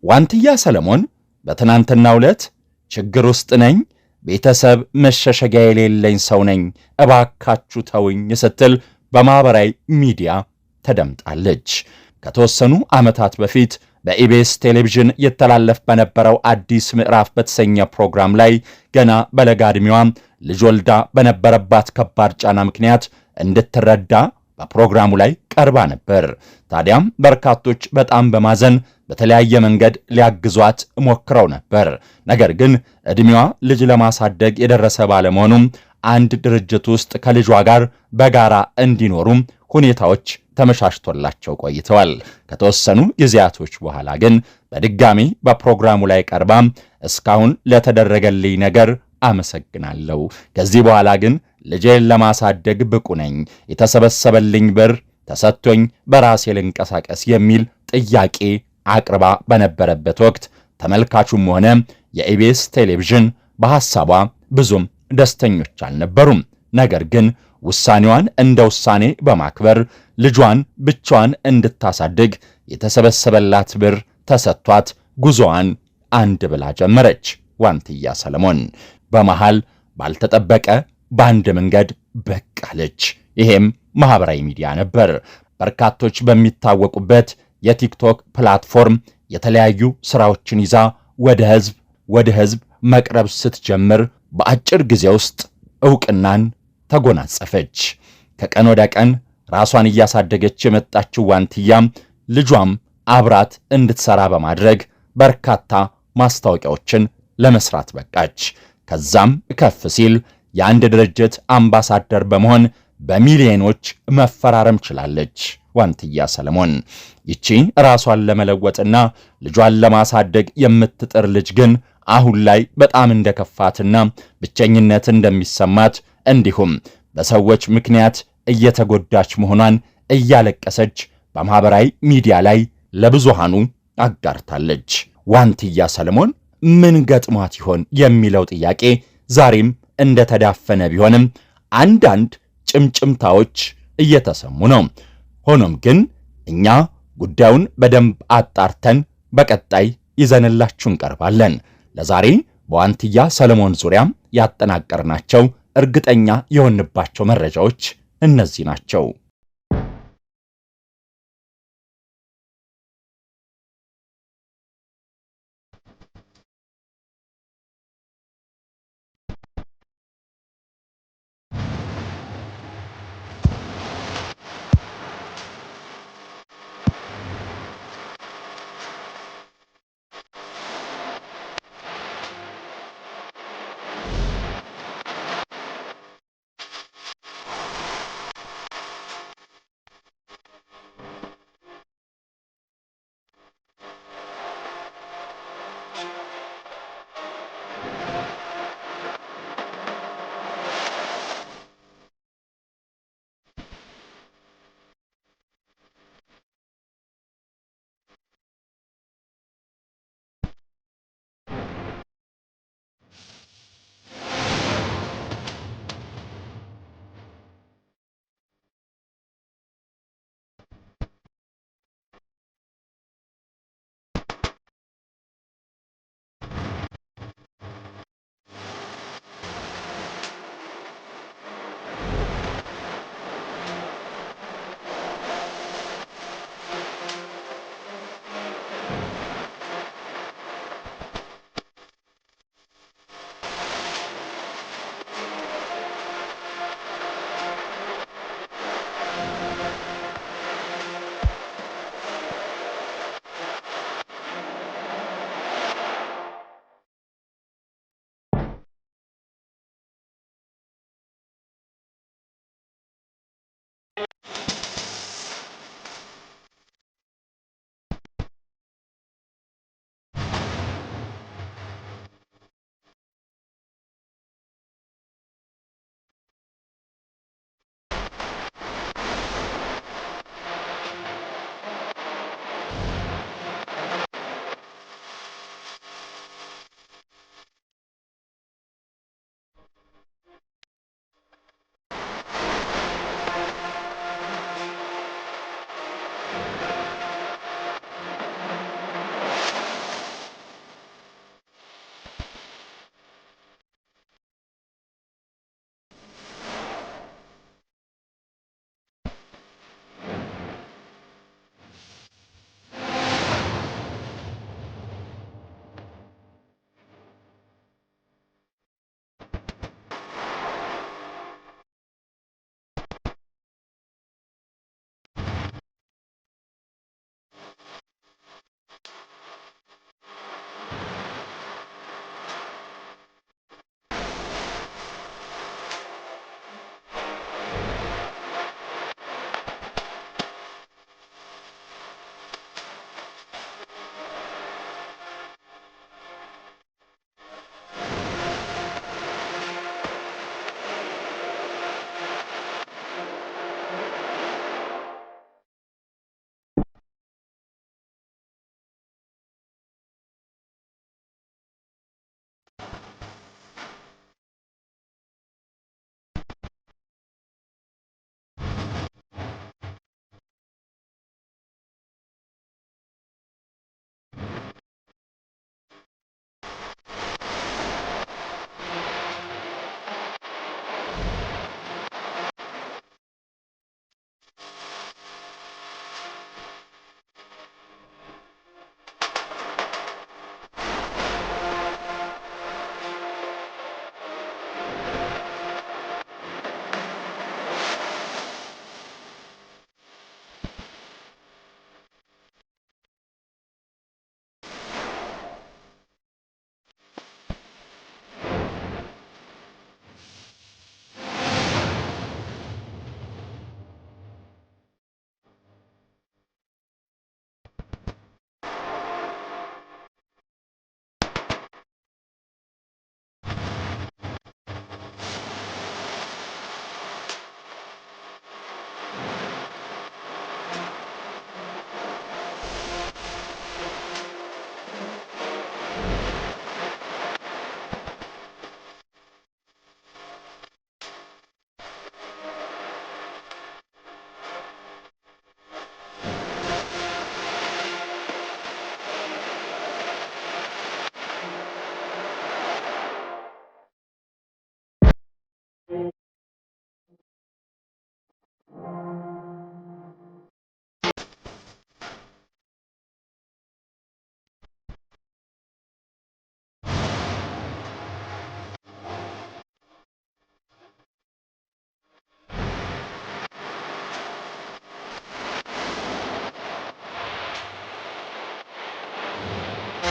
ዋንትያ ሰለሞን በትናንትናው ዕለት ችግር ውስጥ ነኝ፣ ቤተሰብ መሸሸጊያ የሌለኝ ሰው ነኝ፣ እባካችሁ ተውኝ ስትል በማህበራዊ ሚዲያ ተደምጣለች። ከተወሰኑ ዓመታት በፊት በኢቢኤስ ቴሌቪዥን የተላለፍ በነበረው አዲስ ምዕራፍ በተሰኘ ፕሮግራም ላይ ገና በለጋ ዕድሜዋ ልጅ ወልዳ በነበረባት ከባድ ጫና ምክንያት እንድትረዳ በፕሮግራሙ ላይ ቀርባ ነበር። ታዲያም በርካቶች በጣም በማዘን በተለያየ መንገድ ሊያግዟት ሞክረው ነበር። ነገር ግን ዕድሜዋ ልጅ ለማሳደግ የደረሰ ባለመሆኑም አንድ ድርጅት ውስጥ ከልጇ ጋር በጋራ እንዲኖሩ ሁኔታዎች ተመቻችቶላቸው ቆይተዋል። ከተወሰኑ ጊዜያቶች በኋላ ግን በድጋሚ በፕሮግራሙ ላይ ቀርባ እስካሁን ለተደረገልኝ ነገር አመሰግናለሁ፣ ከዚህ በኋላ ግን ልጄን ለማሳደግ ብቁ ነኝ፣ የተሰበሰበልኝ ብር ተሰጥቶኝ በራሴ ልንቀሳቀስ የሚል ጥያቄ አቅርባ በነበረበት ወቅት ተመልካቹም ሆነ የኢቢኤስ ቴሌቪዥን በሐሳቧ ብዙም ደስተኞች አልነበሩም። ነገር ግን ውሳኔዋን እንደ ውሳኔ በማክበር ልጇን ብቻዋን እንድታሳድግ የተሰበሰበላት ብር ተሰጥቷት ጉዞዋን አንድ ብላ ጀመረች። ዋንትያ ሰለሞን በመሃል ባልተጠበቀ በአንድ መንገድ ብቅ አለች። ይሄም ማህበራዊ ሚዲያ ነበር። በርካቶች በሚታወቁበት የቲክቶክ ፕላትፎርም የተለያዩ ስራዎችን ይዛ ወደ ህዝብ መቅረብ ስትጀምር በአጭር ጊዜ ውስጥ ዕውቅናን ተጎናጸፈች። ከቀን ወደ ቀን ራሷን እያሳደገች የመጣችው ዋንትያም ልጇም አብራት እንድትሰራ በማድረግ በርካታ ማስታወቂያዎችን ለመስራት በቃች። ከዛም ከፍ ሲል የአንድ ድርጅት አምባሳደር በመሆን በሚሊዮኖች መፈራረም ችላለች። ዋንትያ ሰለሞን ይቺ ራሷን ለመለወጥና ልጇን ለማሳደግ የምትጥር ልጅ ግን አሁን ላይ በጣም እንደከፋትና ብቸኝነት እንደሚሰማት እንዲሁም በሰዎች ምክንያት እየተጎዳች መሆኗን እያለቀሰች በማህበራዊ ሚዲያ ላይ ለብዙሃኑ አጋርታለች። ዋንትያ ሰለሞን ምን ገጥሟት ይሆን የሚለው ጥያቄ ዛሬም እንደተዳፈነ ቢሆንም አንዳንድ ጭምጭምታዎች እየተሰሙ ነው። ሆኖም ግን እኛ ጉዳዩን በደንብ አጣርተን በቀጣይ ይዘንላችሁ እንቀርባለን። ለዛሬ በዋንትያ ሰለሞን ዙሪያ ያጠናቀርናቸው እርግጠኛ የሆንባቸው መረጃዎች እነዚህ ናቸው።